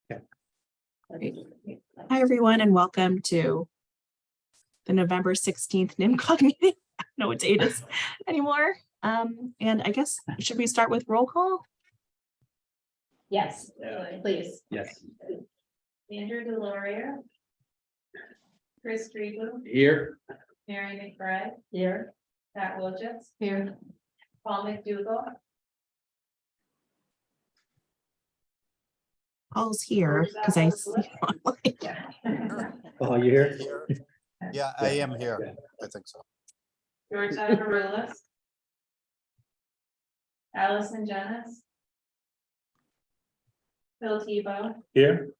Great. Hi, everyone, and welcome to the November 16th NMCOG meeting. I don't know what date it is anymore. And I guess, should we start with roll call? Yes, please. Yes. Andrew Deloria. Chris Treebo, Here. Mary McBride. Here. Pat Wilchetts. Here. Paul McDougall. Paul's here because I see him online. Oh, you here? Yeah, I am here. I think so. George Maroulis. Allison Jennings. Phil Tebow, Here.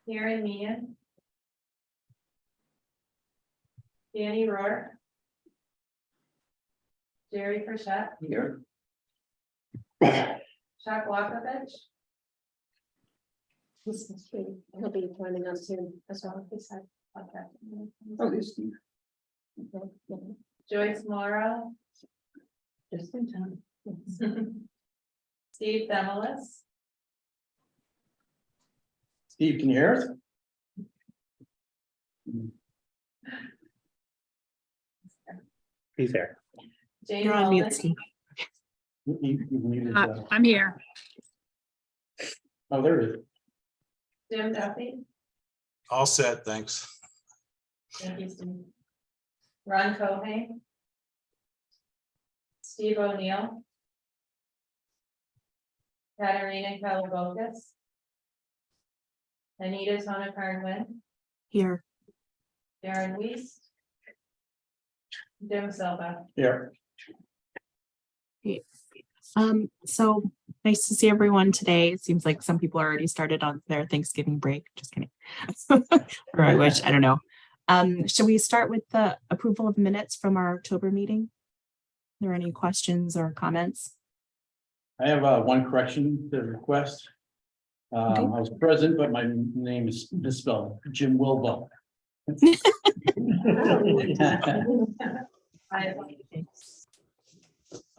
Karen Meehan. Danny Rourke. Jerry Frechette, Here. Chuck Walkovich. He'll be joining us soon as well. He said. Oh, there's Steve. Joyce Morrow. Just in time. Steve Demolis. Steve, can you hear us? He's there. Jane You're on mute, Holden, Steve. I'm here. Oh, there it is. Jim Duffy. All set, thanks. Thank you, Steve. Ron Cohen. Steve O'Neill. Katerina Kalabokis. Anita Tonakarn-Wynn, Here. Darren Weiss. Jim Silva. Here. So nice to see everyone today. It seems like some people already started on their Thanksgiving break. Just kidding. Or I wish, I don't know. Should we start with the approval of minutes from our October meeting? Are there any questions or comments? I have one correction to request. Okay. I was present, but my name is misspelled, Jim Wilba.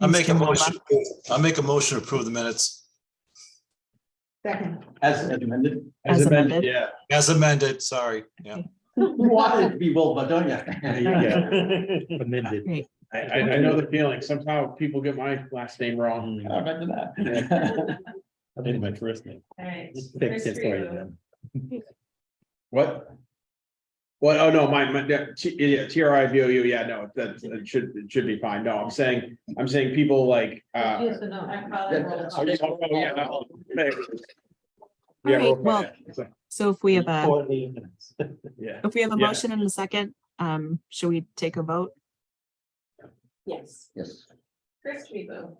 I make a motion to approve the minutes Second. As amended. As amended. Yeah. as amended, sorry, yeah. You want it to be Wilba, don't you? Amended. Great. I know the feeling. Somehow people get my last name wrong. I meant that. I think my first name. All right. Fix Chris it for you Treebo, then. What? What? Oh, no, yeah, TRIVOU. Yeah, no, it should be fine. No, I'm saying people like, I call it roll call. yeah, no. All Yeah, right, roll call, well, yeah. so if we have a Yeah. a Yeah. motion and a second, should we take a vote? Yes. Yes. Chris Treebo,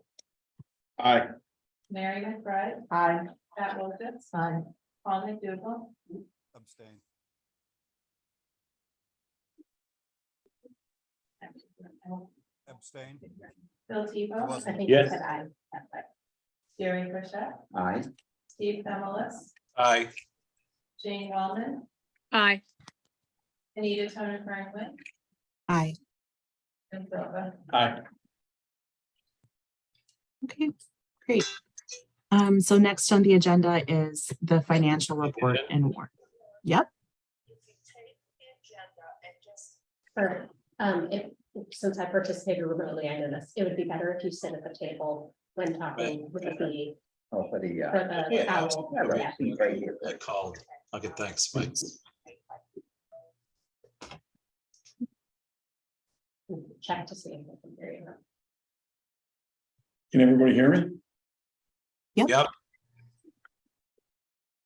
Aye. Mary McBride, Aye. Pat Wilchetts, Aye. Paul McDougall, Abstain. Abstain. Phil Tebow, wasn't. I think Yes. he said aye. That's right. Jerry Frechette, Aye. Steve Demolis, Aye. Jane Wellman, Aye. Anita Tonakarn-Wynn, Aye. Jim Silva. Aye. Okay, great. So next on the agenda is the financial report and warrant. Yep. Or, since I participated remotely, I know this, it would be better if you sit at the table when talking with the. Oh, for the, For the owl. Yeah. right here. I called. Okay, thanks, Mike. Check to see if I can hear you. Can everybody hear me? Yep,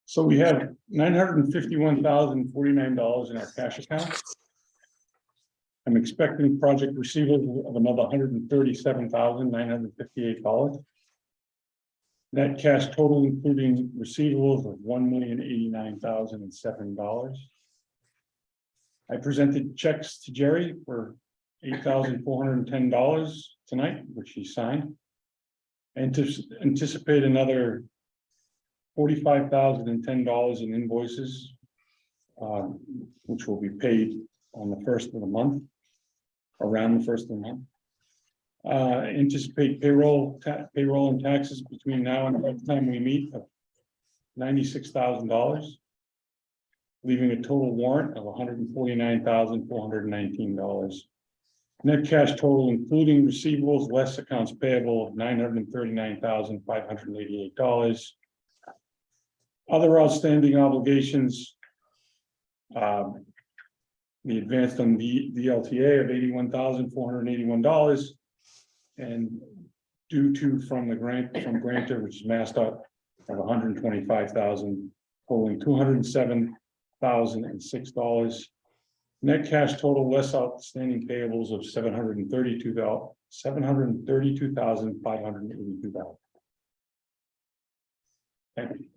So we have $951,049 in our cash account. I'm expecting project receivables of another $137,958. Net cash total including receivables of $1,089,007. I presented checks to Jerry for $8,410 tonight, which he signed. Anticipate another $45,010 in invoices, which will be paid on the first of the month, around the first of the month. Anticipate payroll and taxes between now and the next time we meet of $96,000. Leaving a total warrant of $149,419. Net cash total, including receivables less accounts payable, of $939,588. Other outstanding obligations. The advanced on the LTA of $81,481. And due to from grantor, which is MassDOT, of $125,000, totaling $207,006. Net cash total less outstanding payables of $732,582. Thank you.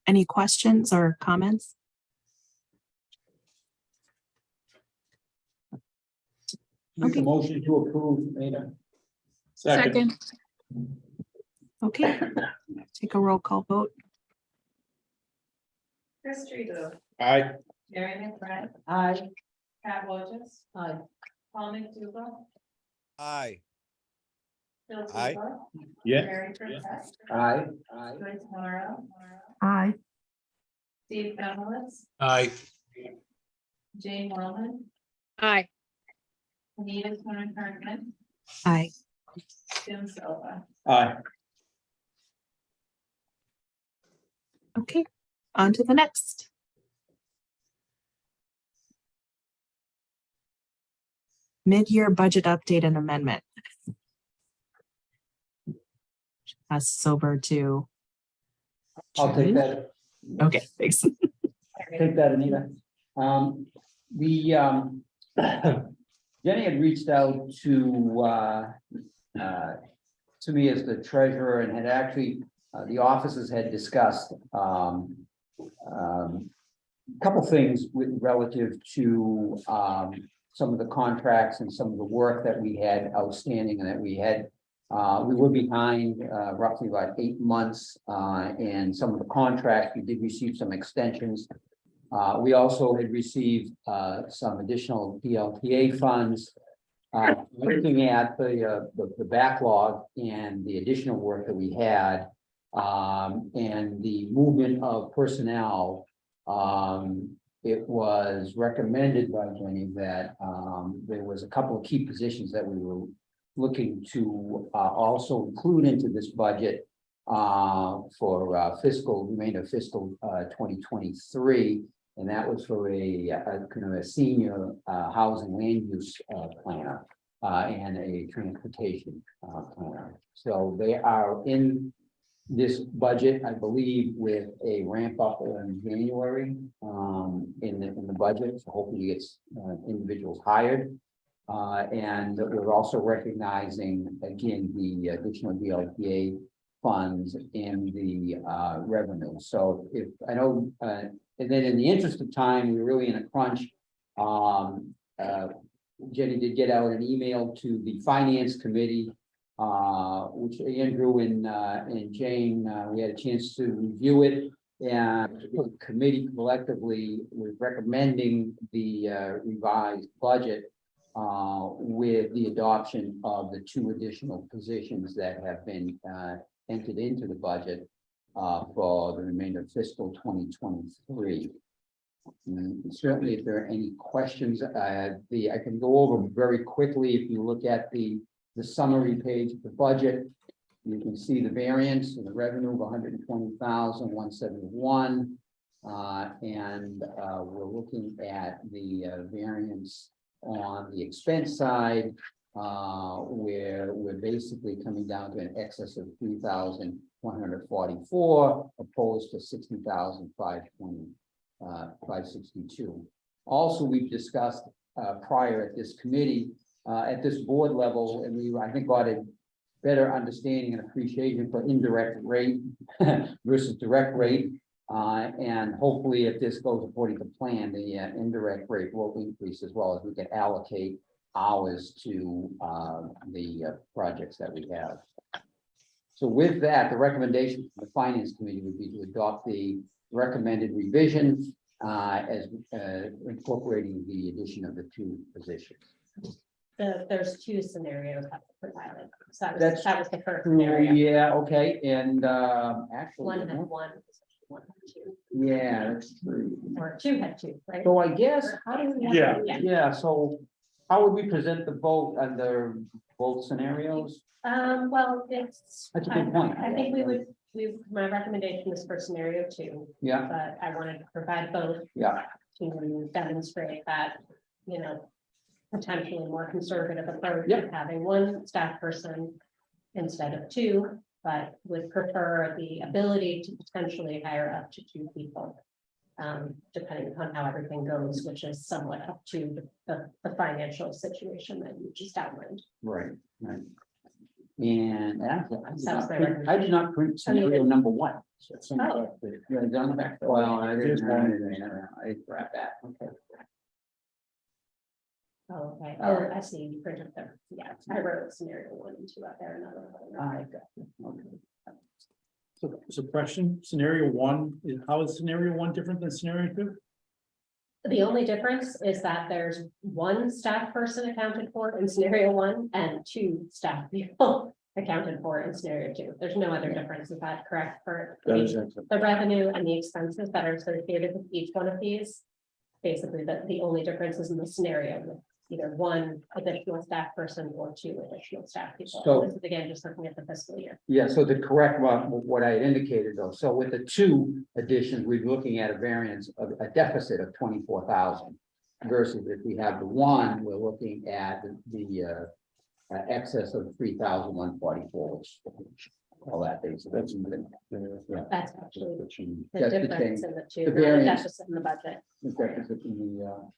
Any questions or comments? Make a Okay. motion to approve, Maida. Second. Okay, take a roll call vote. Chris Streeter, Aye. Mary McBride, Aye. Pat Wojcik, Aye. Paul McDougall, Aye. Bill Aye. Tebow, Yeah. Mary Kirkpatrick, Aye. Joyce Morrow, Aye. Steve Donowitz, Aye. Jane Wellman, Aye. Anita Kern, Aye. Jim Silva. Aye. Okay, on to the next. Mid-year budget update and amendment. Pass this over to. I'll take Jane. that, Okay, thanks. take that, Anita. Jenny had reached out to me as the treasurer and had actually, the offices had discussed, couple things with relative to, some of the contracts and some of the work that we had outstanding and that we had. We were behind, roughly about 8 months, and some of the contracts, we did receive some extensions. We also had received, some additional DLTA funds. Looking at the backlog and the additional work that we had, and the movement of personnel, it was recommended by Jenny that there was a couple of key positions that we were looking to also include into this budget for remainder of fiscal 2023. And that was for a kind of a senior housing land use planner and a transportation planner. So they are in this budget, I believe, with a ramp up in January in the budget. So hopefully gets individuals hired. And we're also recognizing, again, the additional DLTA funds in the revenue. So if I know, and then in the interest of time, we're really in a crunch. Jenny did get out an email to the finance committee, which Andrew and Jane, we had a chance to review it. And the committee collectively was recommending the revised budget with the adoption of the 2 additional positions that have been entered into the budget for the remainder of fiscal 2023. And certainly, if there are any questions, I can go over very quickly. If you look at the summary page of the budget, you can see the variance in the revenue of $120,171. And we're looking at the variance on the expense side, where we're basically coming down to an excess of $3,144, opposed to $60,562. Also, we've discussed prior at this committee, at this board level, and I think got a better understanding and appreciation for indirect rate versus direct rate. And hopefully, if this goes according to plan, the indirect rate will increase as well as we can allocate hours to the projects that we have. So with that, the recommendation from the finance committee would be to adopt the recommended revision as incorporating the addition of the 2 positions. there's two scenarios that were provided. So That's that was the first scenario. Yeah, okay, and actually. One had one, one had two, Yeah, that's true. or two had two, right? So I guess, how do we? Yeah. Yeah, so how would we present the vote under both scenarios? Well, it's. That's a good point. I think my recommendation is for scenario two, Yeah, but I wanted to provide both yeah, to demonstrate that, you know, potentially more conservative approach Yep. of having one staff person instead of two, but would prefer the ability to potentially hire up to two people. Depending upon how everything goes, which is somewhat up to the financial situation that you just outlined. right, right. And actually, Sounds I did not print scenario number one. Oh. You're done back? Well, I didn't, I grabbed that, okay. Oh, okay. Oh, I see. You printed them. Yeah, I wrote scenario one and two out there. Another one. I got it, okay. So question, scenario one, how is scenario one different than scenario two? The only difference is that there's one staff person accounted for in scenario one and two staff people accounted for in scenario two. There's no other difference. Is that correct for That is the revenue and the expenses that are associated with each one of these? Basically, the only difference is in the scenario, with either one additional staff person or two additional staff people. So- This is again, just looking at the fiscal year. Yeah, so the correct one, what I had indicated though, so with the two additions, we're looking at a variance of a deficit of 24,000. Versus if we have the one, we're looking at the excess of 3,144, which all that basically. Yeah. That's actually the That's the difference change. in the two, The not the variance. deficit in the budget. The deficit in the.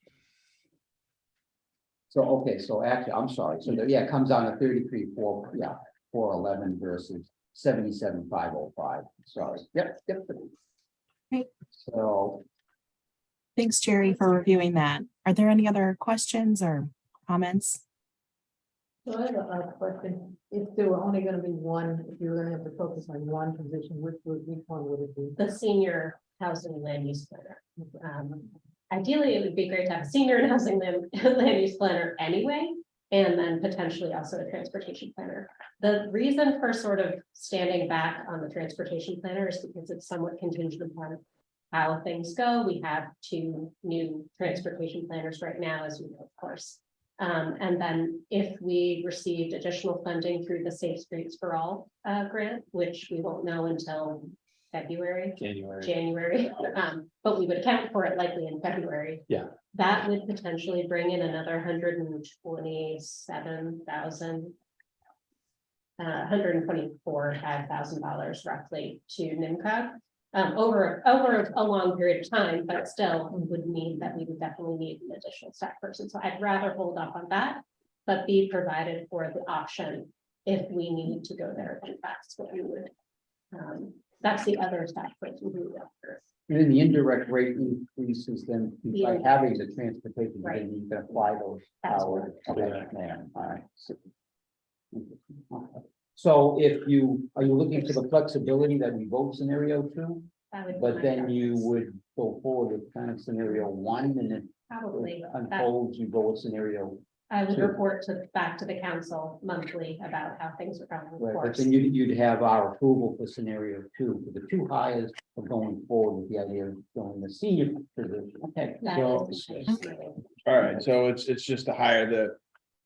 So, okay, so actually, I'm sorry, so yeah, it comes down to 411 versus 77,505, sorry, yep. Great. So, Thanks, Jerry, for reviewing that. Are there any other questions or comments? So I have a question. If there were only gonna be one, if you were gonna have to focus on one position, which one would it be? The senior housing land use planner. Ideally, it would be great to have a senior housing land use planner anyway, and then potentially also a transportation planner. The reason for sort of standing back on the transportation planner is because it's somewhat contingent upon how things go. We have two new transportation planners right now, as you know, of course. And then if we received additional funding through the Safe Streets for All grant, which we won't know until January, but we would account for it likely in February. Yeah. That would potentially bring in another $127,000. $124,000 roughly to NMCOG. Over a long period of time, but still would mean that we would definitely need an additional staff person. So I'd rather hold off on that, but be provided for the option if we need to go there. And that's what we would. That's the other staff person who would offer. and then the indirect rate increases, then by Yeah. having the transportation, Right. then you can apply those That's hours. correct. Yeah, all right. So if are you looking for the flexibility that we vote scenario two? That would be But my then you preference. would go forward with kind of scenario one, and then Probably, that unfolds, you go with scenario. I would two. report back to the council monthly about how things are going. of Right, but course. then you'd have our approval for scenario two, for the two hires of going forward with the idea of going the senior position. Okay, That so, is the case. all right, so it's just to hire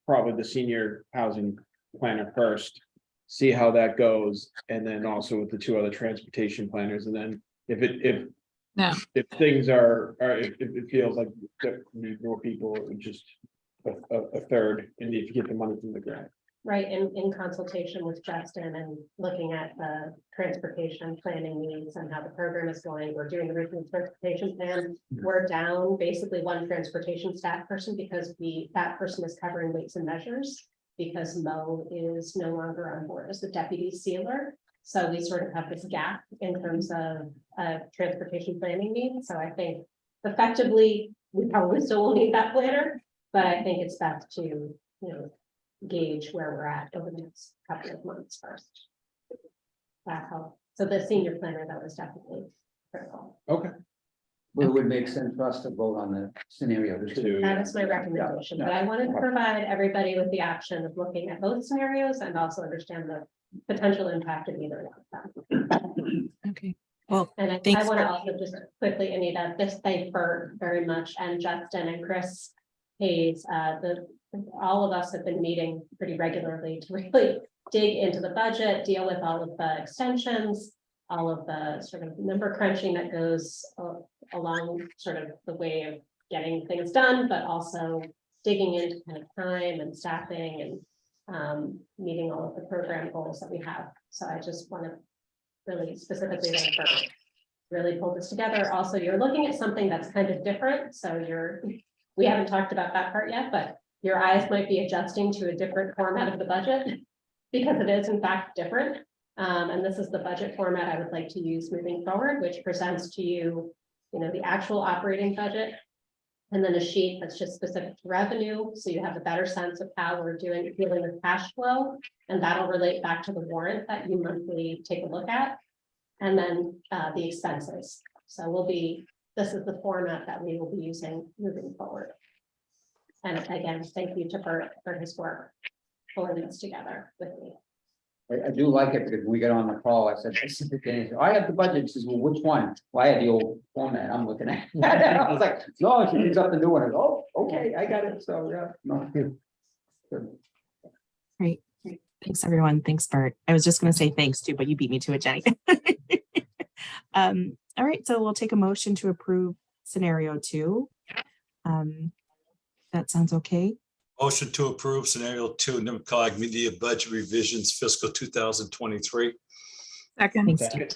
probably the senior housing planner first. See how that goes, and then also with the two other transportation planners, and then if things if it feels like there need more people, it would just a third, and if you get the money from the grant. Right, in consultation with Justin and looking at the transportation planning needs and how the program is going, we're doing the regional transportation plan. We're down basically one transportation staff person because that person is covering weights and measures. Because Mo is no longer on board as the deputy sealer. So we sort of have this gap in terms of transportation planning needs. So I think effectively, we probably still will need that planner, but I think it's best to, gauge where we're at over the next couple of months first. That helps. So the senior planner, that was definitely critical. Okay. Well, it would make sense for us to vote on the scenario too. That is my recommendation, but I wanted to provide everybody with the option of looking at both scenarios and also understand the potential impact of either one of them. Okay, well, And I Thanks, want to Bert. also just quickly, Anita, just thank Bert very much and Justin and Chris Hayes. All of us have been meeting pretty regularly to really dig into the budget, deal with all of the extensions, all of the sort of number crunching that goes along sort of the way of getting things done, but also digging into kind of time and staffing and meeting all of the program goals that we have. So I just want to really specifically thank Bert. Really pulled this together. Also, you're looking at something that's kind of different. So we haven't talked about that part yet, but your eyes might be adjusting to a different format of the budget because it is in fact different. And this is the budget format I would like to use moving forward, which presents to you, the actual operating budget. And then a sheet that's just specific to revenue. So you have a better sense of how we're dealing with cash flow. And that'll relate back to the warrant that you monthly take a look at. And then the expenses. So this is the format that we will be using moving forward. And again, thank you to Bert for his work pulling this together with me. I do like it because when we got on the call, I said, I have the budget. He says, well, which one? Well, I had the old format I'm looking at. I was like, no, she brings up the new one. I go, oh, okay, I got it. So, yeah, no. Good. Great. Thanks, everyone. Thanks, Bert. I was just going to say thanks too, but you beat me to it, Jenny. All right, so we'll take a motion to approve scenario 2. That sounds okay. Motion to approve scenario 2, NMCOG media budget revisions fiscal 2023. Thanks, Steve.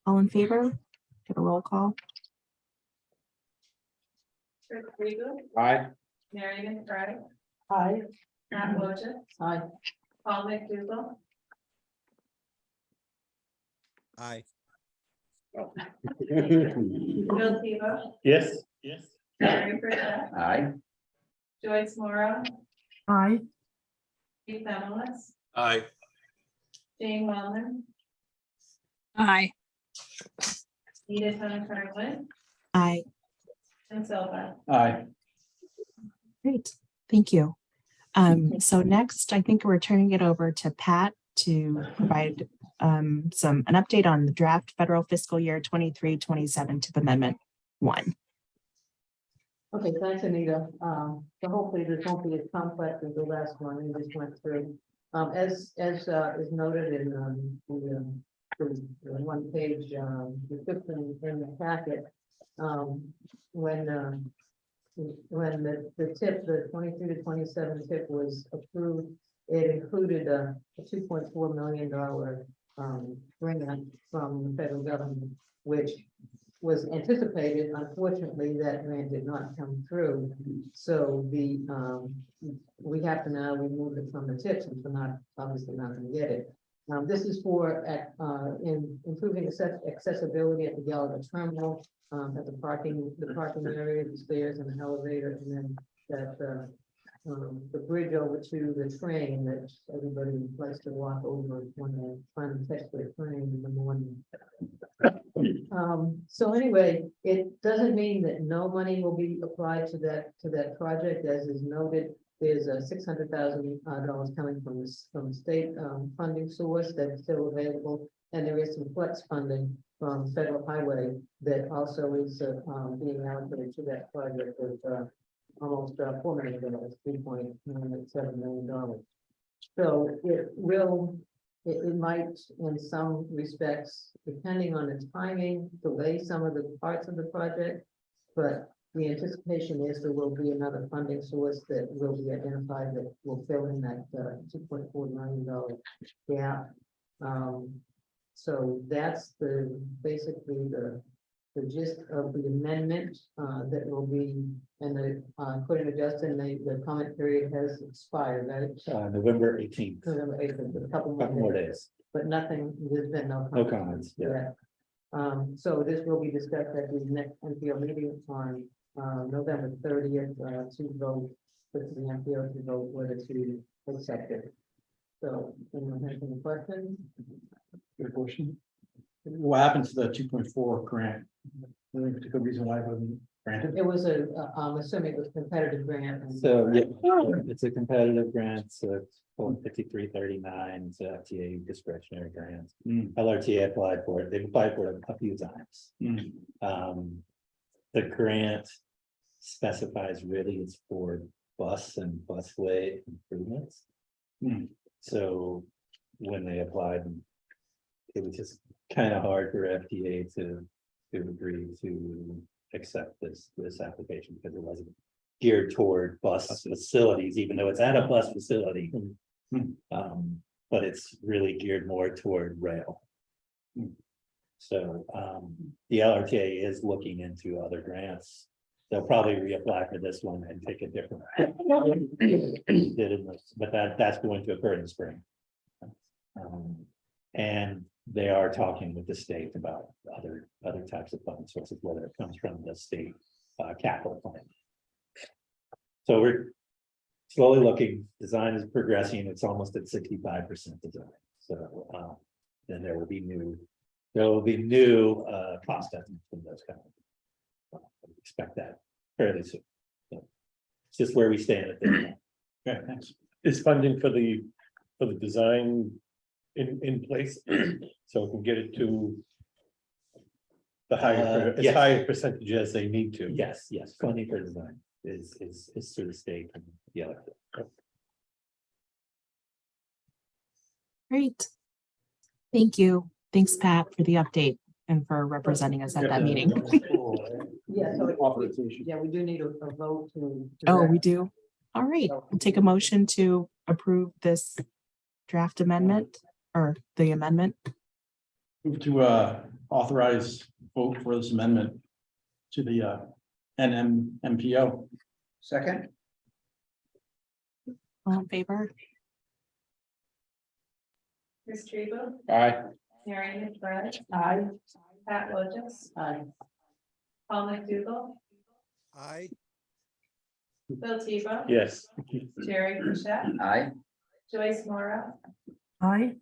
All in favor? Get a roll call. Chris Regal, Aye. Mary McBride, Aye. Matt Wojcik, Aye. Paul McDougall, Aye. Bill Tebow, Yes. Mary Bridget, Aye. Joyce Morrow, Aye. Keith Emmons, Aye. Jane Wellman, Aye. Edith Hunter-Franklin, Aye. and Silva. Aye. Great. Thank you. So next, I think we're turning it over to Pat to provide an update on the draft federal fiscal year 23-27 tip amendment 1. Okay, thanks, Anita. So hopefully this won't be as complex as the last one we just went through. As is noted in the one page description in the packet, when the tip, the 23-27 tip was approved, it included a $2.4 million grant from the federal government, which was anticipated. Unfortunately, that grant did not come through. So we have to now remove it from the tips, and we're obviously not going to get it. This is for improving accessibility at the Gallagher terminal, at the parking area, the stairs and the elevator, and then the bridge over to the train that everybody likes to walk over when they're trying to catch their train in the morning. So anyway, it doesn't mean that no money will be applied to that project. As is noted, there's $600,000 coming from the state funding source that's still available, and there is some flex funding from federal highway that also is being allocated to that project with almost $4 million, $3.97 million. So it might, in some respects, depending on its timing, delay some of the parts of the project, but the anticipation is there will be another funding source that will be identified that will fill in that $2.4 million gap. So that's basically the gist of the amendment that will be, and according to Justin, the comment period has expired, right? November 18th. November 8th, a couple Couple more more days, days. but nothing, there's been no. No comments. Yeah. So this will be discussed at the next NPO meeting on November 30th to vote, with the NPO to vote whether to accept it. So, anyone has any questions? Good question. What happened to the 2.4 grant? Any particular reason why it wasn't granted? It was I'm assuming it was competitive grant. and- So, yeah, it's a competitive grant, so it's 5339, it's a FTA discretionary grant. Mm. LRTA applied for it, they've applied for it a few times. Mm. The grant specifies really it's for bus and busway improvements. Hmm. So when they applied, it was just kind of hard for FTA to agree to accept this application because it wasn't geared toward bus facilities, even though it's at a bus facility. Hmm. But it's really geared more toward rail. Hmm. So the LRTA is looking into other grants. They'll probably reapply for this one and take a different. But that's going to occur in the spring. And they are talking with the state about other types of funding sources, whether it comes from the state capital plan. So we're slowly looking, design is progressing, it's almost at 65% design. So then there will be new cost estimates from those companies. Expect that fairly soon. So it's just where we stand at this point. Okay, thanks. Is funding for the design in place, so we can get it to the higher, as yes. high a percentage as they need to? Yes, funding for design is through the state and the other. Great. Thank you. Thanks, Pat, for the update and for representing us at that meeting. Yeah, so Authorization. yeah, we do need a vote to. Oh, we do. All right, I'll take a motion to approve this draft amendment or the amendment. Move to authorize vote for this amendment to the NMCOG. Second, All in favor? Chris Trevo, Aye. Mary McBride, Aye. Pat Wojcik, Aye. Paul McDougall, Aye. Bill Tebow, Yes. Jerry Pichette, aye. Joyce Mora, Aye.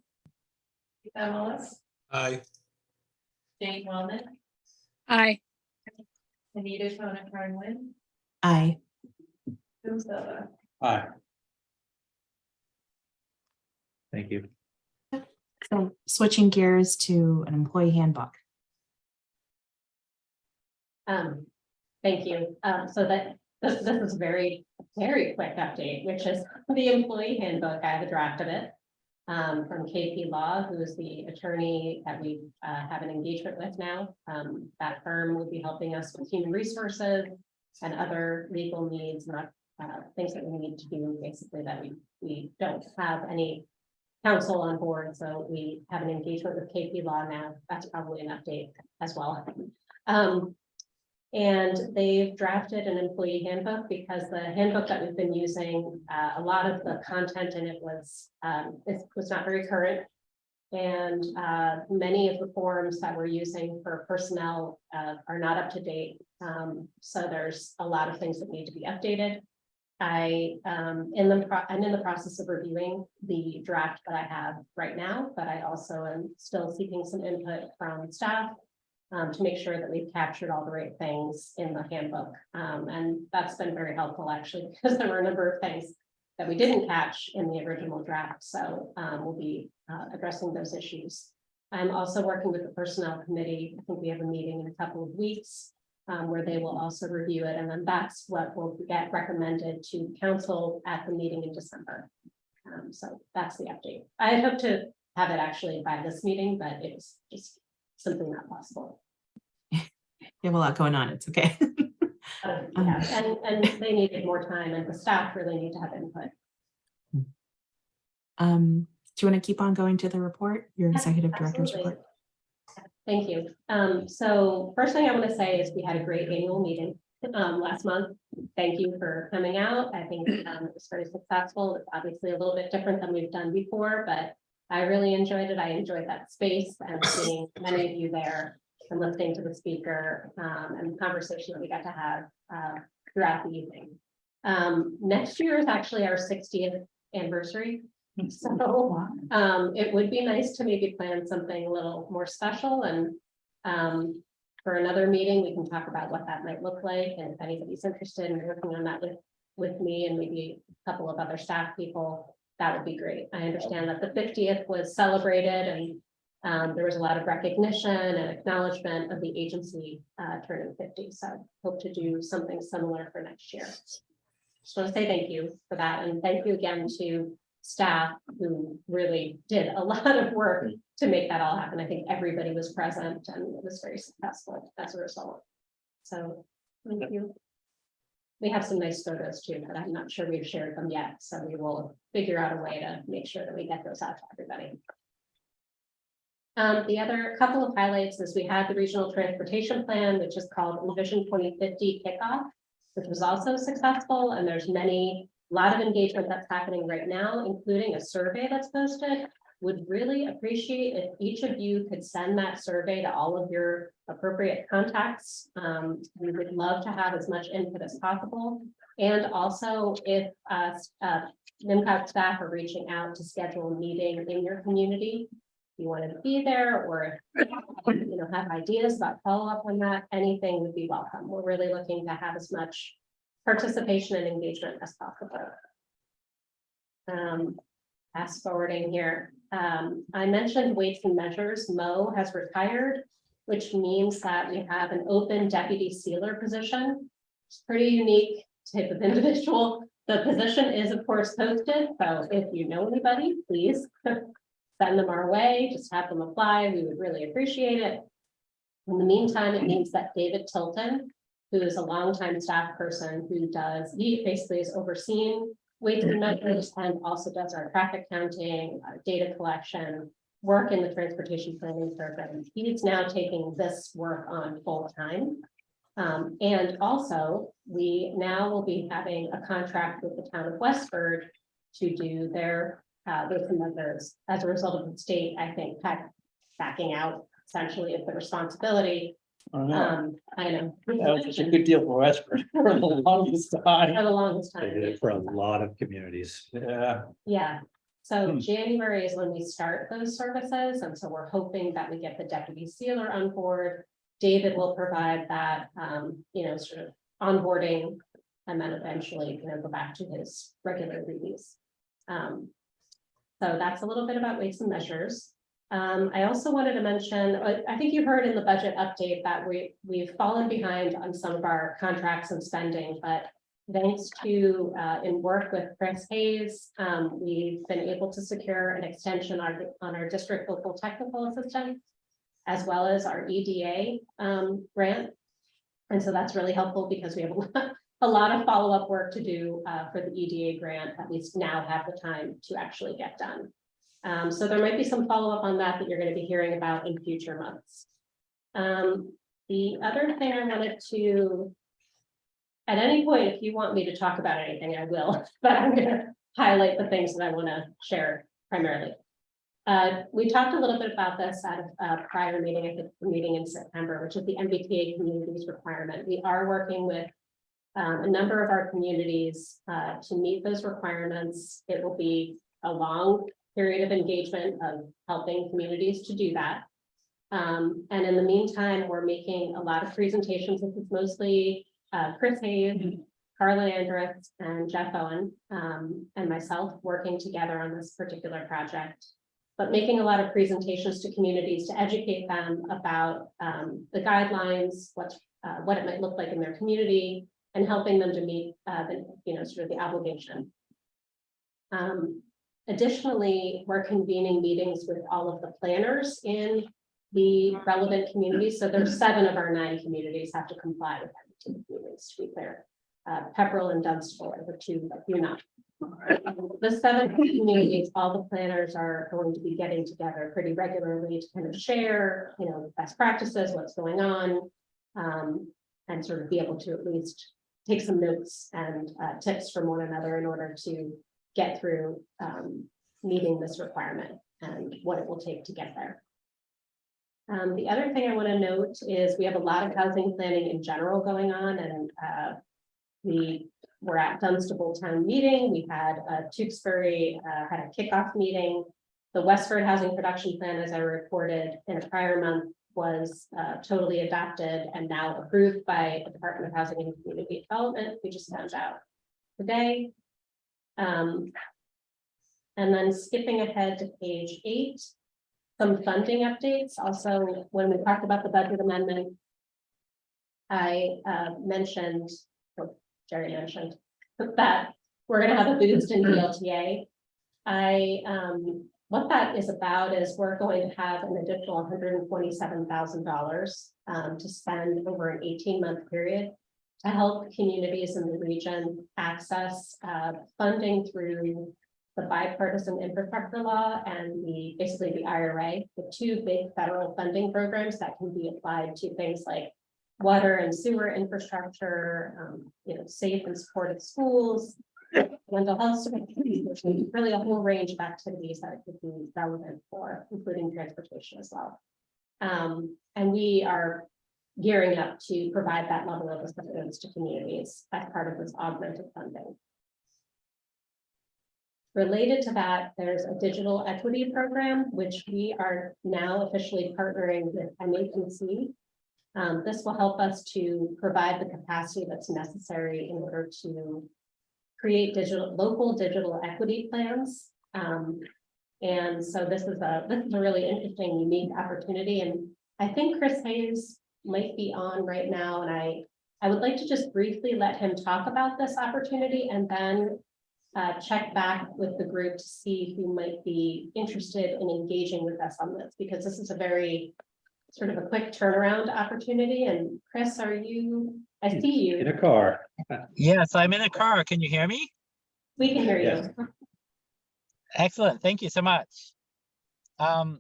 Emily, Aye. Jane Wellman, Aye. Anita Tona Carnwin, Aye. Jim Silva. Aye. Thank you. So switching gears to an employee handbook. Thank you. So this is a very quick update, which is the employee handbook. I have a draft of it. From KP Law, who is the attorney that we have an engagement with now. That firm will be helping us with human resources and other legal needs, not things that we need to do, basically, that we don't have any counsel on board. So we have an engagement with KP Law now. That's probably an update as well. And they've drafted an employee handbook because the handbook that we've been using, a lot of the content in it was not very current. And many of the forms that we're using for personnel are not up to date. So there's a lot of things that need to be updated. I'm in the process of reviewing the draft that I have right now, but I also am still seeking some input from staff to make sure that we've captured all the right things in the handbook. And that's been very helpful, actually, because there were a number of things that we didn't catch in the original draft. So we'll be addressing those issues. I'm also working with the personnel committee. I think we have a meeting in a couple of weeks where they will also review it. And then that's what will get recommended to council at the meeting in December. So that's the update. I had hoped to have it actually by this meeting, but it's just simply not possible. You have a lot going on. It's okay. Yeah, and they needed more time, and the staff really need to have input. Do you want to keep on going to the report, your executive director's Absolutely. report? Thank you. So first thing I want to say is we had a great annual meeting last month. Thank you for coming out. I think it was very successful. It's obviously a little bit different than we've done before, but I really enjoyed it. I enjoyed that space and seeing many of you there and listening to the speaker and the conversation that we got to have throughout the evening. Next year is actually our 60th anniversary. So it would be nice to maybe plan something a little more special. And for another meeting, we can talk about what that might look like, and if anybody's interested in working on that with me and maybe a couple of other staff people, that would be great. I understand that the 50th was celebrated, and there was a lot of recognition and acknowledgement of the agency turning 50. So hope to do something similar for next year. Just want to say thank you for that, and thank you again to staff who really did a lot of work to make that all happen. I think everybody was present and it was very successful as a result. So thank you. We have some nice photos too, but I'm not sure we've shared them yet. So we will figure out a way to make sure that we get those out to everybody. The other couple of highlights is we had the regional transportation plan, which is called Envision 2050 Kickoff, which was also successful. And there's a lot of engagement that's happening right now, including a survey that's posted. Would really appreciate if each of you could send that survey to all of your appropriate contacts. We would love to have as much input as possible. And also if NMCOG staff are reaching out to schedule a meeting in your community, if you wanted to be there, or if you have ideas about follow-up on that, anything would be welcome. We're really looking to have as much participation and engagement as possible. Fast forwarding here. I mentioned weights and measures. Mo has retired, which means that we have an open deputy sealer position. It's pretty unique type of individual. The position is of course posted, so if you know anybody, please send them our way, just have them apply. We would really appreciate it. In the meantime, it means that David Tilton, who is a longtime staff person he basically is overseeing weights and measures and also does our traffic counting, our data collection, work in the transportation planning program. He's now taking this work on full time. And also we now will be having a contract with the town of Westford to do their weights and measures as a result of the state, I think, backing out essentially of the responsibility. I know. That was such a good deal for Westford for the longest For time. the longest They did time. it for a lot of communities. Yeah. Yeah, so January is when we start those services, and so we're hoping that we get the deputy sealer on board. David will provide that, sort of onboarding, and then eventually, go back to his regular duties. So that's a little bit about weights and measures. I also wanted to mention, I think you heard in the budget update that we've fallen behind on some of our contracts and spending, but thanks to in work with Chris Hayes, we've been able to secure an extension on our district local technical assistance, as well as our EDA grant. And so that's really helpful because we have a lot of follow-up work to do for the EDA grant, at least now have the time to actually get done. So there might be some follow-up on that you're going to be hearing about in future months. The other thing I wanted to, at any point, if you want me to talk about anything, I will, but I'm going to highlight the things that I want to share primarily. We talked a little bit about this at a prior meeting, I think the meeting in September, which is the MBTA communities requirement. We are working with a number of our communities to meet those requirements. It will be a long period of engagement of helping communities to do that. And in the meantime, we're making a lot of presentations. This is mostly Chris Hayes, Carla Andrus, and Jeff Owen, and myself working together on this particular project, but making a lot of presentations to communities to educate them about the guidelines, what it might look like in their community, and helping them to meet sort of the obligation. Additionally, we're convening meetings with all of the planners in the relevant communities. So there's 7 of our 9 communities have to comply with that communities, to be clear. Pepperell and Dunstable are the 2 that do not. The 7 communities, all the planners are going to be getting together pretty regularly to kind of share, best practices, what's going on, and sort of be able to at least take some notes and tips from one another in order to get through meeting this requirement and what it will take to get there. The other thing I want to note is we have a lot of housing planning in general going on, and we were at Dunstable town meeting. We had Tewksbury had a kickoff meeting. The Westford housing production plan, as I reported in a prior month, was totally adopted and now approved by the Department of Housing and Community Development. We just found out today. And then skipping ahead to page 8, some funding updates. Also, when we talked about the budget amendment, I mentioned, or Jerry mentioned, that we're going to have a boost in DLTA. What that is about is we're going to have an additional $127,000 to spend over an 18-month period to help communities in the region access funding through the bipartisan infrastructure law and basically the IRA, the 2 big federal funding programs that can be applied to things like water and sewer infrastructure, safe and supportive schools, mental health services, really a whole range of activities that it could be relevant for, including transportation as well. And we are gearing up to provide that level of assistance to communities as part of this augmented funding. Related to that, there's a digital equity program, which we are now officially partnering with NMCOG. This will help us to provide the capacity that's necessary in order to create local digital equity plans. And so this is a really interesting, unique opportunity. And I think Chris Hayes might be on right now. And I would like to just briefly let him talk about this opportunity and then check back with the group to see who might be interested in engaging with us on this, because this is a very sort of a quick turnaround opportunity. And Chris, I see you. In a car. Yes, I'm in a car. Can you hear me? We can hear Yes. you. Excellent. Thank you so much. As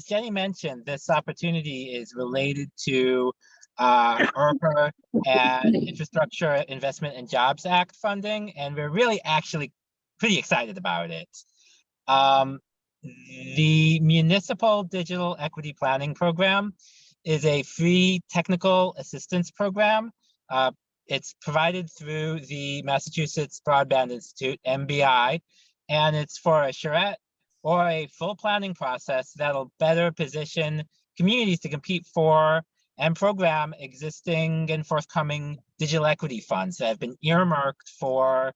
Jenny mentioned, this opportunity is related to ARPA and Infrastructure Investment and Jobs Act funding, and we're really actually pretty excited about it. The Municipal Digital Equity Planning Program is a free technical assistance program. It's provided through the Massachusetts Broadband Institute, MBI, and it's for a charrette or a full planning process that'll better position communities to compete for and program existing and forthcoming digital equity funds that have been earmarked for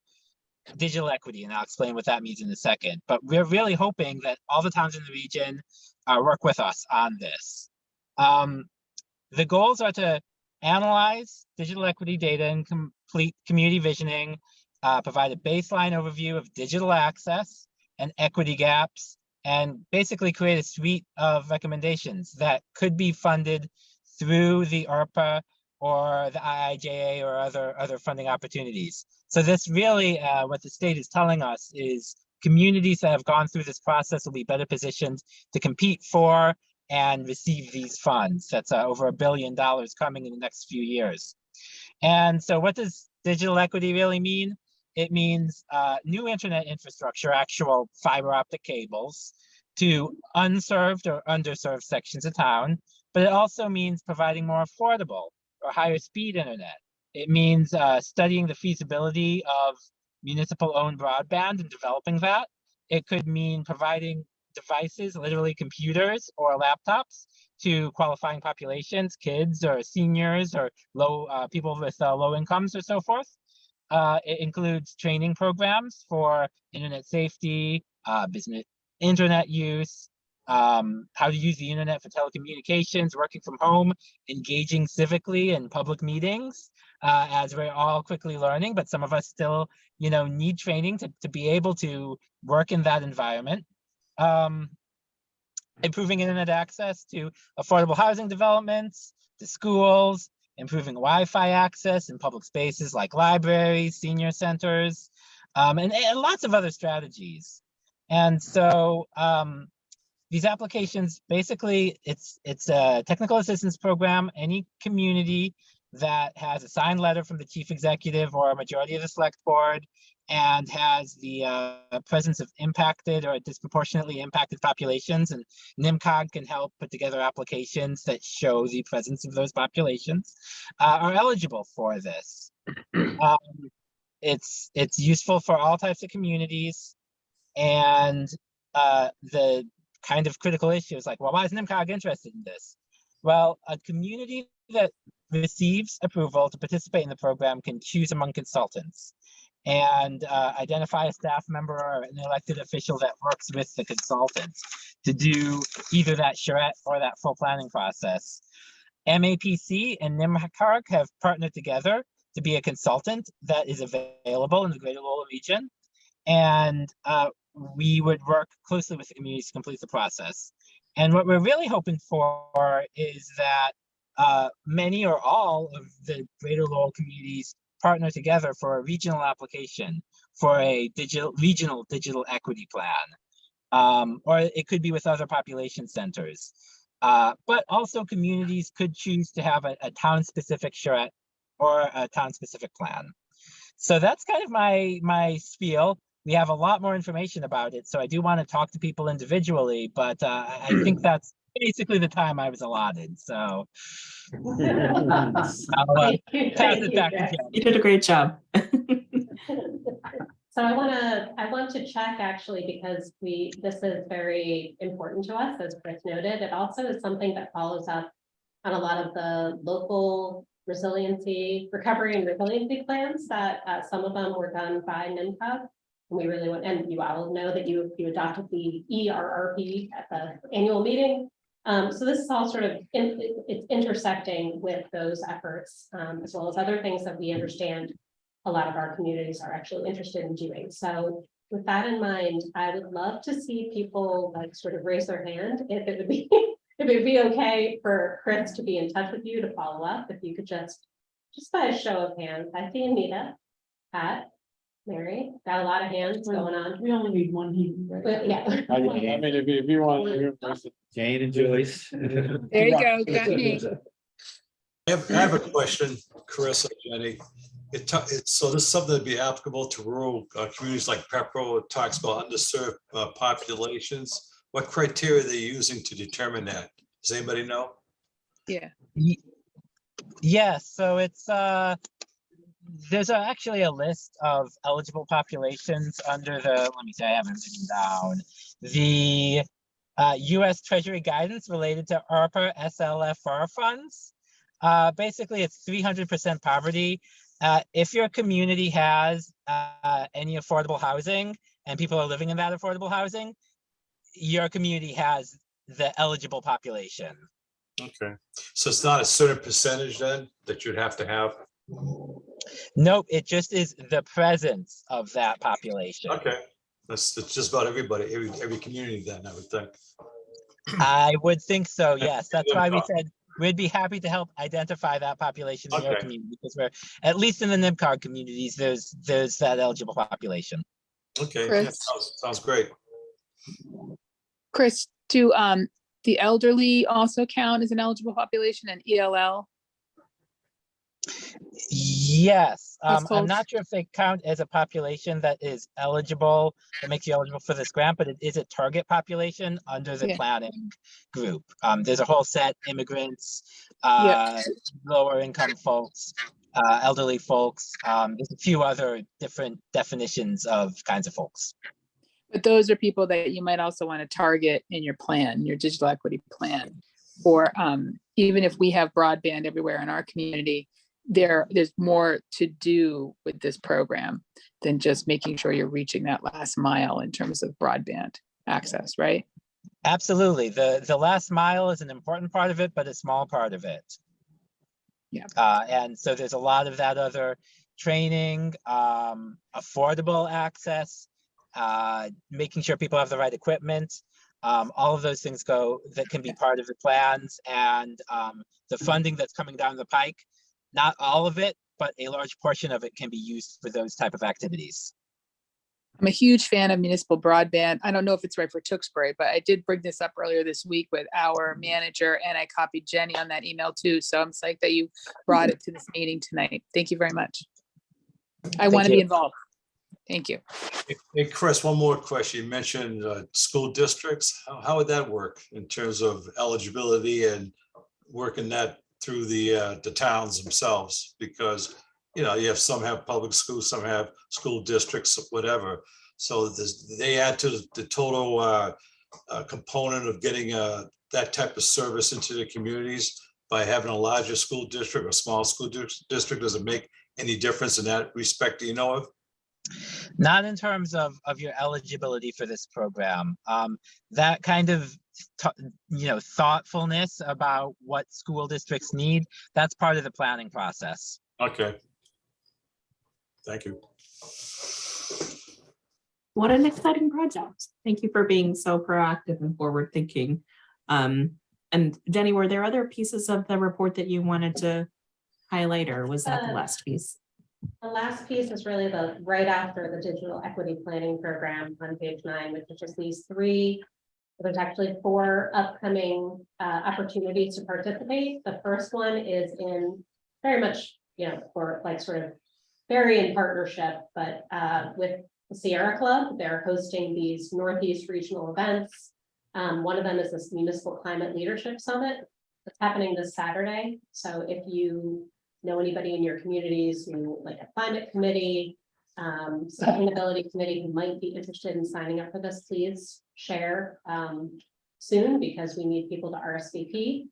digital equity. And I'll explain what that means in a second. But we're really hoping that all the towns in the region work with us on this. The goals are to analyze digital equity data and complete community visioning, provide a baseline overview of digital access and equity gaps, and basically create a suite of recommendations that could be funded through the ARPA or the IIJA or other funding opportunities. So this really, what the state is telling us is communities that have gone through this process will be better positioned to compete for and receive these funds. That's over $1 billion coming in the next few years. And so what does digital equity really mean? It means new internet infrastructure, actual fiber optic cables to unserved or underserved sections of town, but it also means providing more affordable or higher speed internet. It means studying the feasibility of municipal owned broadband and developing that. It could mean providing devices, literally computers or laptops, to qualifying populations, kids or seniors or people with low incomes or so forth. It includes training programs for internet safety, business internet use, how to use the internet for telecommunications, working from home, engaging civically in public meetings, as we're all quickly learning, but some of us still, need training to be able to work in that environment. Improving internet access to affordable housing developments, to schools, improving Wi-Fi access in public spaces like libraries, senior centers, and lots of other strategies. And so these applications, basically, it's a technical assistance program. Any community that has a signed letter from the chief executive or a majority of the select board and has the presence of impacted or disproportionately impacted populations, and NMCOG can help put together applications that show the presence of those populations, are eligible for this. It's useful for all types of communities, and the kind of critical issues like, well, why is NMCOG interested in this? Well, a community that receives approval to participate in the program can choose among consultants and identify a staff member or an elected official that works with the consultants to do either that charrette or that full planning process. MAPC and NMCOG have partnered together to be a consultant that is available in the Greater Lowell region. And we would work closely with the communities to complete the process. And what we're really hoping for is that many or all of the Greater Lowell communities partner together for a regional application for a regional digital equity plan. Or it could be with other population centers. But also communities could choose to have a town-specific charrette or a town-specific plan. So that's kind of my spiel. We have a lot more information about it, so I do want to talk to people individually, but I think that's basically the time I was allotted, so. I'll pass it back to Jen. You did a great job. So I want to check actually, because this is very important to us, as Chris noted. It also is something that follows up on a lot of the local recovery and resiliency plans that some of them were done by NMCOG. And we really want, and you all know that you adopted the ERRP at the annual meeting. So this is all sort of, it's intersecting with those efforts, as well as other things that we understand a lot of our communities are actually interested in doing. So with that in mind, I would love to see people like sort of raise their hand if it would be if it would be okay for Chris to be in touch with you to follow up. If you could just by a show of hands. I see Anita, Pat, Mary, got a lot of hands going on. We only need one here, right? But yeah. I mean, if you want. Jane and Joyce. There you go, got me. I have a question, Chris or Jenny. So this is something that'd be applicable to rural communities like Pepperell. It talks about underserved populations. What criteria are they using to determine that? Does anybody know? Yeah. Yes, so it's there's actually a list of eligible populations under the, let me see, I have it written down, the US Treasury guidance related to ARPA SLFR funds. Basically, it's 300% poverty. If your community has any affordable housing and people are living in that affordable housing, your community has the eligible population. Okay, so it's not a certain percentage then that you'd have to have? Nope, it just is the presence of that population. Okay, that's just about everybody, every community then, I would think. I would think so, yes. That's why we said we'd be happy to help identify that population in your Okay. community, because we're, at least in the NMCOG communities, there's that eligible population. Okay, yeah, Chris? sounds great. Chris, do the elderly also count as an eligible population and ELL? Yes, I'm Households? not sure if they count as a population that is eligible, that makes you eligible for this grant, but it is a target population under the Yeah. planning group. There's a whole set, immigrants, Yep. lower income folks, elderly folks. There's a few other different definitions of kinds of folks. But those are people that you might also want to target in your plan, your digital equity plan. Or even if we have broadband everywhere in our community, there's more to do with this program than just making sure you're reaching that last mile in terms of broadband access, right? Absolutely. The last mile is an important part of it, but a small part of it. Yeah. And so there's a lot of that other training, affordable access, making sure people have the right equipment. All of those things that can be part of the plans, and the funding that's coming down the pike. Not all of it, but a large portion of it can be used for those type of activities. I'm a huge fan of municipal broadband. I don't know if it's right for Tewksbury, but I did bring this up earlier this week with our manager, and I copied Jenny on that email too. So I'm psyched that you brought it to this meeting tonight. Thank you very much. I want to be involved. Thank you. Hey, Chris, one more question. You mentioned school districts. How would that work in terms of eligibility and working that through the towns themselves? Because, you know, some have public schools, some have school districts, whatever. So they add to the total component of getting that type of service into the communities by having a larger school district or small school district? Does it make any difference in that respect, do you know of? Not in terms of your eligibility for this program. That kind of thoughtfulness about what school districts need, that's part of the planning process. Okay. Thank you. What an exciting project. Thank you for being so proactive and forward thinking. And Jenny, were there other pieces of the report that you wanted to highlight, or was that the last piece? The last piece is really the right after the digital equity planning program on page 9, which is just these 3. There's actually 4 upcoming opportunities to participate. The first one is in very much, for like sort of very in partnership, but with the Sierra Club. They're hosting these Northeast regional events. One of them is this Municipal Climate Leadership Summit. It's happening this Saturday. So if you know anybody in your communities who like a climate committee, sustainability committee who might be interested in signing up for this, please share soon, because we need people to RSVP.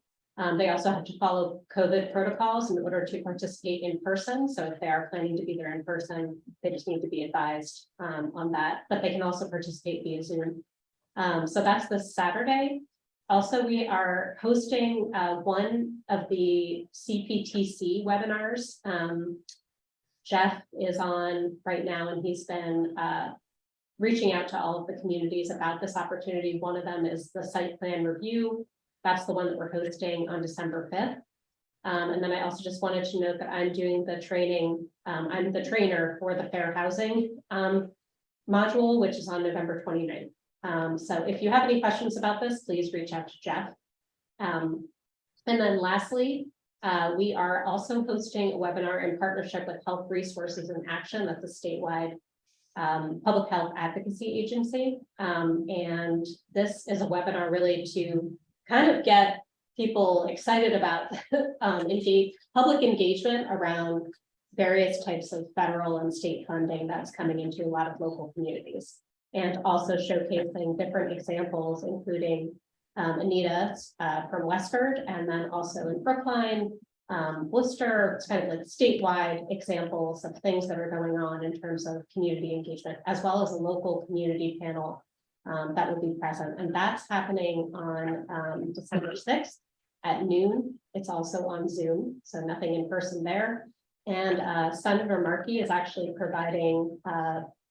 They also have to follow COVID protocols in order to participate in person. So if they are planning to be there in person, they just need to be advised on that, but they can also participate via Zoom. So that's this Saturday. Also, we are hosting one of the CPTC webinars. Jeff is on right now, and he's been reaching out to all of the communities about this opportunity. One of them is the site plan review. That's the one that we're hosting on December 5th. And then I also just wanted to note that I'm doing the training. I'm the trainer for the fair housing module, which is on November 29th. So if you have any questions about this, please reach out to Jeff. And then lastly, we are also hosting a webinar in partnership with Health Resources in Action. That's a statewide public health advocacy agency. And this is a webinar really to kind of get people excited about public engagement around various types of federal and state funding that's coming into a lot of local communities. And also showcasing different examples, including Anita from Westford, and then also in Brookline, Worcester. It's kind of like statewide examples of things that are going on in terms of community engagement, as well as a local community panel that will be present. And that's happening on December 6th at noon. It's also on Zoom, so nothing in person there. And Senator Markey is actually providing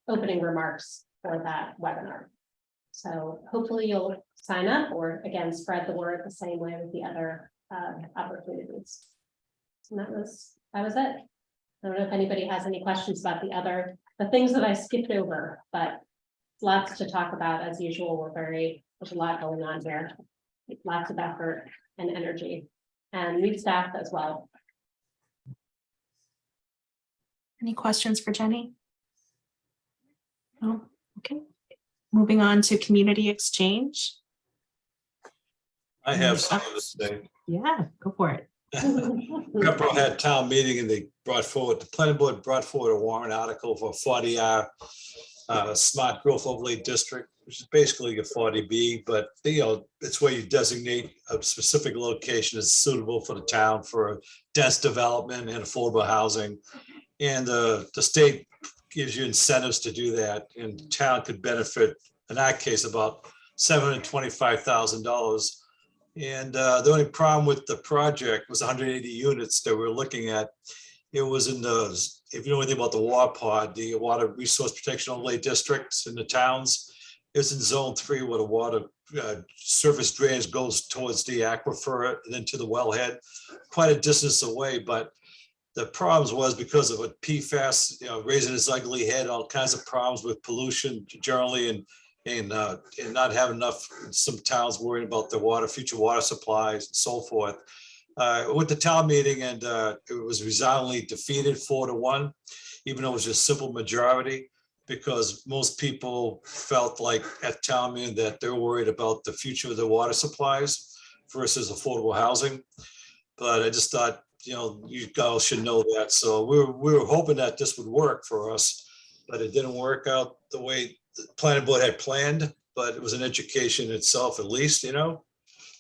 opening remarks for that webinar. So hopefully you'll sign up, or again, spread the word the same way with the other opportunities. And that was it. I don't know if anybody has any questions about the things that I skipped over, but lots to talk about as usual. There's a lot going on here. Lots of effort and energy, and new staff as well. Any questions for Jenny? No. Okay. Moving on to community exchange. I have something to say. Yeah, go for it. Pepperell had town meeting and the planning board brought forward a warrant article for 40R smart growth overlay district, which is basically a 40B, but it's where you designate a specific location as suitable for the town for dense development and affordable housing. And the state gives you incentives to do that, and the town could benefit, in that case, about $725,000. And the only problem with the project was 180 units that we're looking at. It was in if you know anything about the WAPOD, the Water Resource Protection Overlay Districts in the towns, it's in zone 3 where the water surface drainage goes towards the aquifer and then to the wellhead, quite a distance away. But the problems was because of a PFAS, raising its ugly head, all kinds of problems with pollution generally, and not having enough. Some towns worrying about their future water supplies and so forth. With the town meeting, and it was resoundingly defeated 4-1, even though it was just simple majority, because most people felt like at town meeting that they're worried about the future of their water supplies versus affordable housing. But I just thought, you guys should know that. So we were hoping that this would work for us, but it didn't work out the way the planning board had planned. but it was an education itself at least, you know?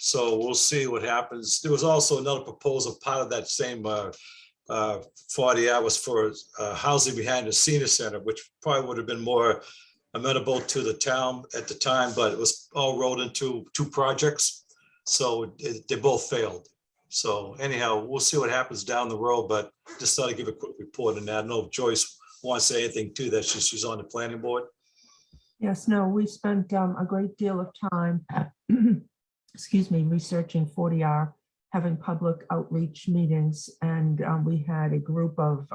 So we'll see what happens. There was also another proposal, part of that same 40 hours for housing behind the senior center, which probably would have been more amenable to the town at the time, but it was all rolled into 2 projects. So they both failed. So anyhow, we'll see what happens down the road, but just thought I'd give a quick report on that. I don't know if Joyce wants to say anything to that. She's on the planning board. Yes, no, we spent a great deal of time, excuse me, researching 40R, having public outreach meetings, and we had a group of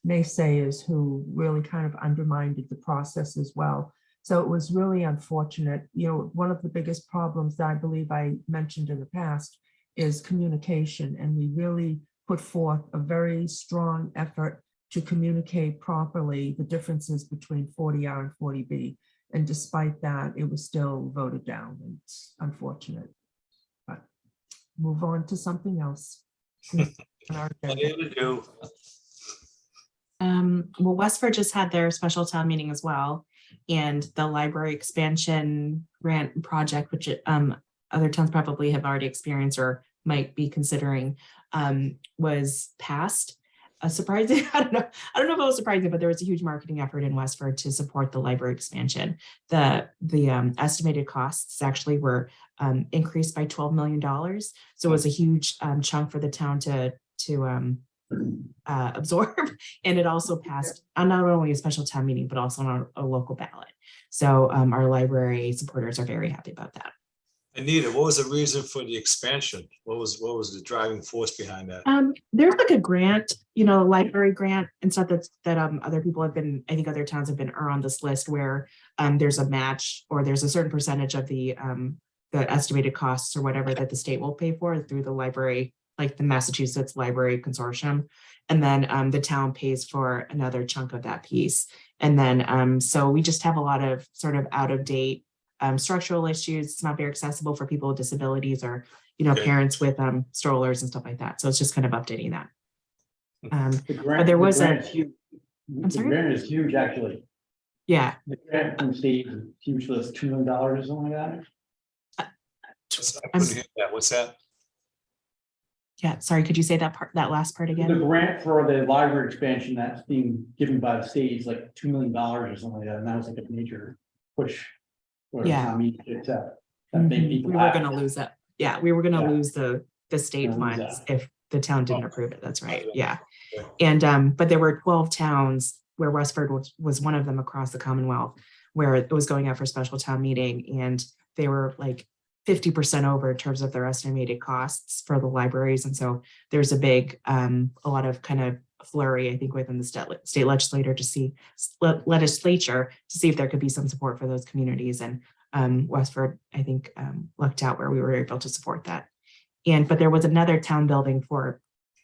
naysayers who really kind of undermined the process as well. So it was really unfortunate. You know, one of the biggest problems that I believe I mentioned in the past is communication, and we really put forth a very strong effort to communicate properly the differences between 40R and 40B. And despite that, it was still voted down. It's unfortunate. But move on to something else. Well, Westford just had their special town meeting as well. And the library expansion grant project, which other towns probably have already experienced or might be considering, was passed. Surprising, I don't know if it was surprising, but there was a huge marketing effort in Westford to support the library expansion. The estimated costs actually were increased by $12 million. So it was a huge chunk for the town to absorb. And it also passed on not only a special town meeting, but also on a local ballot. So our library supporters are very happy about that. Anita, what was the reason for the expansion? What was the driving force behind that? There's like a grant, you know, library grant and stuff that other people have been, I think other towns have been are on this list where there's a match or there's a certain percentage of the estimated costs or whatever that the state will pay for through the library, like the Massachusetts Library Consortium. And then the town pays for another chunk of that piece. And then so we just have a lot of sort of out of date structural issues. It's not very accessible for people with disabilities or, you know, parents with strollers and stuff like that. So it's just kind of updating that. But there was I'm sorry? The grant is huge, actually. Yeah. The grant from the state is huge, for this $2 million or something like that. I couldn't hear that. What's that? Yeah, sorry, could you say that last part The again? grant for the library expansion that's being given by the state is like $2 million or something like that, and that was like a major push. Yeah. That made people We were going to lose that. Yeah, we were going to lose the state Gonna lose funds that. if the town didn't approve it. That's right. Yeah. And but there were 12 towns where Westford was one of them across the Commonwealth where it was going out for special town meeting, and they were like 50% over in terms of their estimated costs for the libraries. And so there's a big, a lot of kind of flurry, I think, within the state legislature to see if there could be some support for those communities. And Westford, I think, lucked out where we were able to support that. But there was another town building for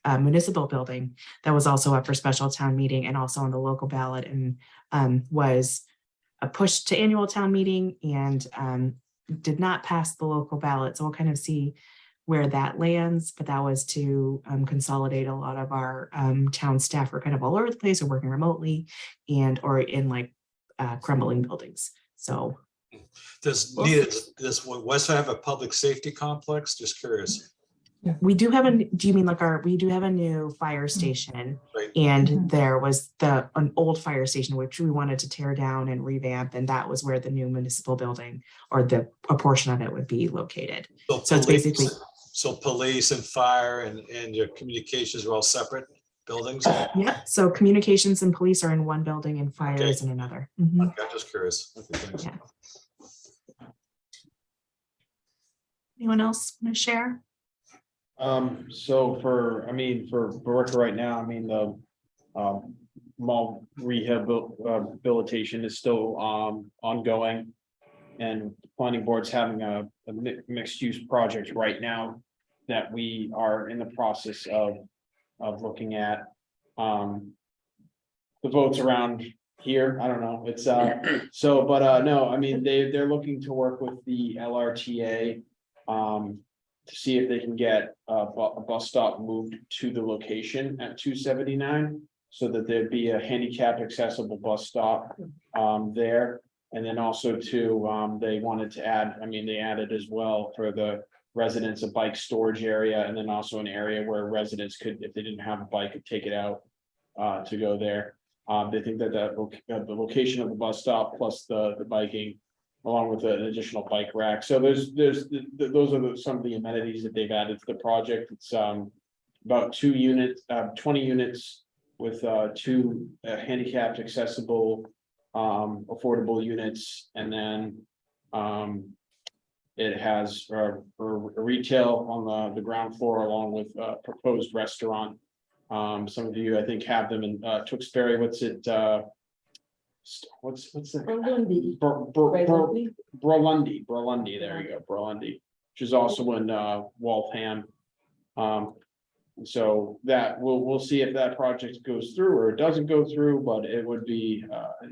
municipal building that was also up for special town meeting and also on the local ballot, and was a push to annual town meeting and did not pass the local ballot. So we'll kind of see where that lands, but that was to consolidate a lot of our town staff were kind of all over the place or working remotely or in like crumbling buildings. So Does Westford have a public safety complex? Just curious. we do have do you mean like we do have a new fire station, Right. And there was an old fire station, which we wanted to tear down and revamp. And that was where the new municipal building or a portion of it would be located. So it's basically. So police and fire and your communications are all separate buildings? Yeah, so communications and police are in one building and fire is in another. Mhm. Okay, I'm just curious. Okay, thanks. Yeah. Anyone else want to share? So for Borica right now, the mall rehabilitation is still ongoing. And the planning board's having a mixed use project right now that we are in the process of looking at. The votes around here, I don't know, it's so, but no, they're looking to work with the LRTA to see if they can get a bus stop moved to the location at 279 so that there'd be a handicap accessible bus stop there. And then also too, they wanted to add, I mean, they added as well for the residents a bike storage area, and then also an area where residents could, if they didn't have a bike, could take it out to go there. They think that the location of the bus stop plus the biking, along with an additional bike rack. So those are some of the amenities that they've added to the project. It's about 2 units, 20 units with 2 handicapped accessible affordable units, and then it has a retail on the ground floor along with a proposed restaurant. Some of you, I think, have them in Tewksbury. What's the Burlundy, there you go, Burlundy, which is also in Waltham. So that we'll see if that project goes through or it doesn't go through, but it would be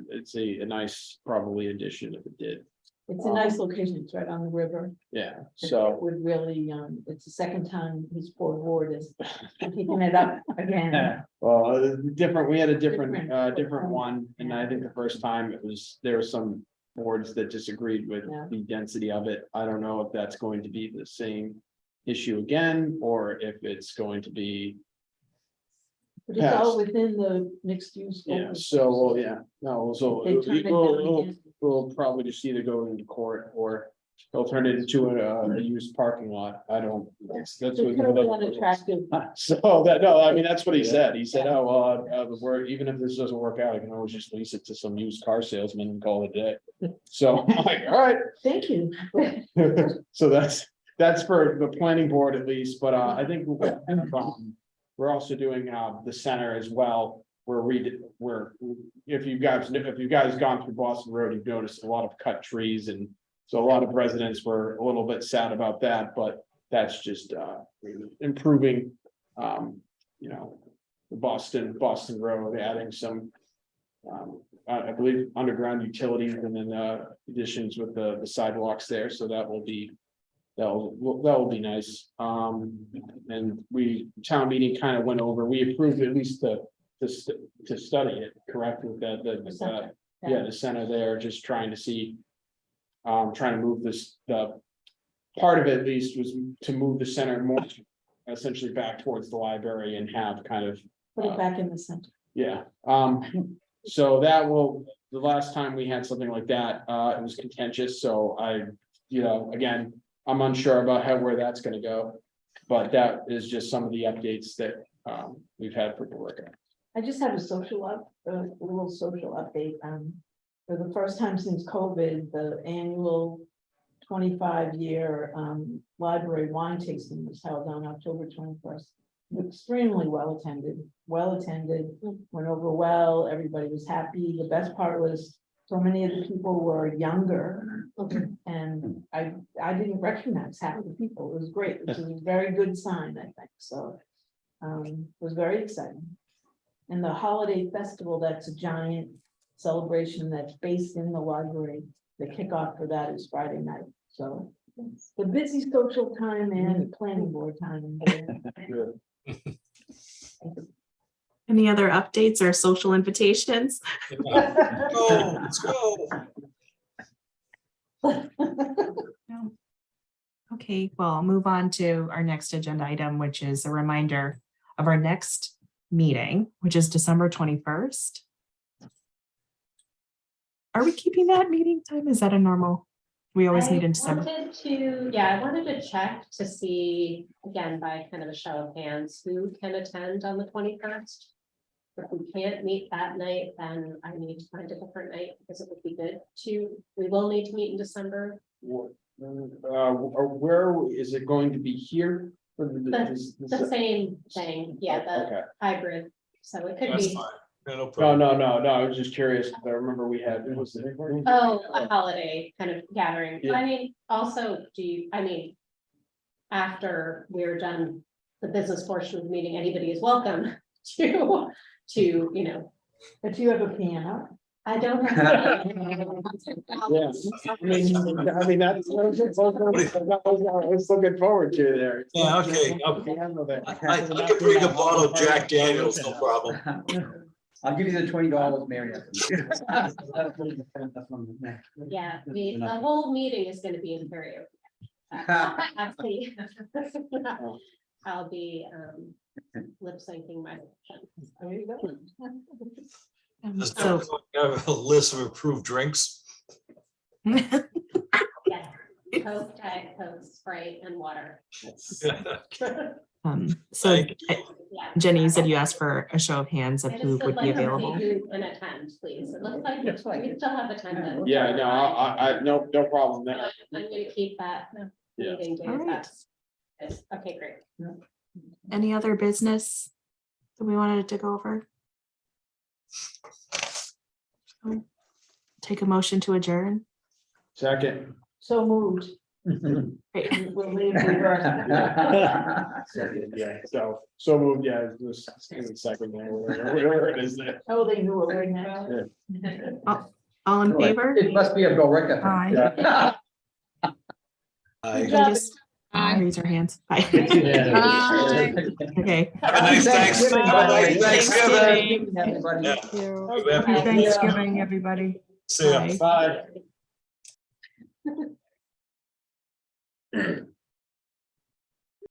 it's a nice probably addition if it did. It's a nice location, it's right on the river. Yeah, It so would really, it's the second time this poor board is keeping it up again. well, different, we had a different Different. one, and I think the first time there were some boards that disagreed with Yeah. the density of it. I don't know if that's going to be the same issue again, or if it's going to be. But it's all within the mixed use. Yeah, so, yeah, no, so They turn it down again. we'll probably just either go into court or they'll turn it into a used parking lot. I don't, that's It's what. really unattractive. So that, no, I mean, that's what he said. He said, oh, well, we're, even if this doesn't work out, I can always just lease it to some used car salesman and call it a day. So I'm like, all right. Thank you. So that's for the planning board at least, but I think we're also doing the center as well. Where if you guys gone through Boston Road, you've noticed a lot of cut trees, and so a lot of residents were a little bit sad about that, but that's just improving the Boston Road, adding some I believe underground utilities, and then additions with the sidewalks there, so that will be nice. And town meeting kind of went over, we approved at least to study it, correct, with the center there, just trying to see. Trying to move the part of it at least was to move the center more essentially back towards the library and have kind of. Put it back in the center. Yeah, so the last time we had something like that, it was contentious, so again, I'm unsure about where that's gonna go. But that is just some of the updates that we've had for the work. I just have a little social update. For the first time since COVID, the annual 25-year library wine tasting was held on October 21st. Extremely well attended, went over well, everybody was happy. The best part was so many of the people were younger, and I didn't recognize half of the people. It was great. It was a very good sign, I think. So it was very exciting. And the holiday festival, that's a giant celebration that's based in the library. The kickoff for that is Friday night. So it's the busy social time and planning board time. Any other updates or social invitations? Let's go. No. Okay, well, I'll move on to our next agenda item, which is a reminder of our next meeting, which is December 21st. Are we keeping that meeting time? Is that a normal? We always meet in December. I wanted to check to see, again, by kind of a show of hands, who can attend on the 21st. If we can't meet that night, then I need to find a different night, because it would be good we will need to meet in December. Where is it going to be here? The same thing, the Okay. hybrid, so it could That's be, fine. Yeah, no problem. No, I was just curious, because I remember we had, it was. a holiday kind of gathering. Yeah. I mean, also, after we're done the business portion of the meeting, anybody is welcome to, But you have a piano. I don't have. Yes, I mean, that's, I was looking forward to there. Yeah, okay. I can bring a bottle of Jack Daniels, no problem. I'll give you the $20, Mary. Yeah, the whole meeting is gonna be in karaoke. Actually, I'll be lip syncing my. There you go. Does So, everyone have a list of approved drinks? Yeah. Coke, Diet Coke, Sprite, and water. so Thank Yeah. Jenny, you said you asked for a show of hands of I who just would would be like to available. see who can attend, please. It looks like we still have attendance. Yeah, no, no problem there. I'm gonna keep that Yeah. meeting All date. right. That's- Okay, great. Any other business that we wanted to go over? Take a motion to adjourn. Second. So moved. Great. We'll leave the Second, yeah, so moved, yeah, this second there, whatever it is there. Oh, they knew what we had. All in favor? It must be a Borica. Aye. Aye. You can just raise your hands. Bye. Bye. Okay. Have a nice Thanksgiving. Have a nice Thanksgiving. Everybody. Yeah. Happy Thanksgiving, everybody. See ya. Bye. Bye.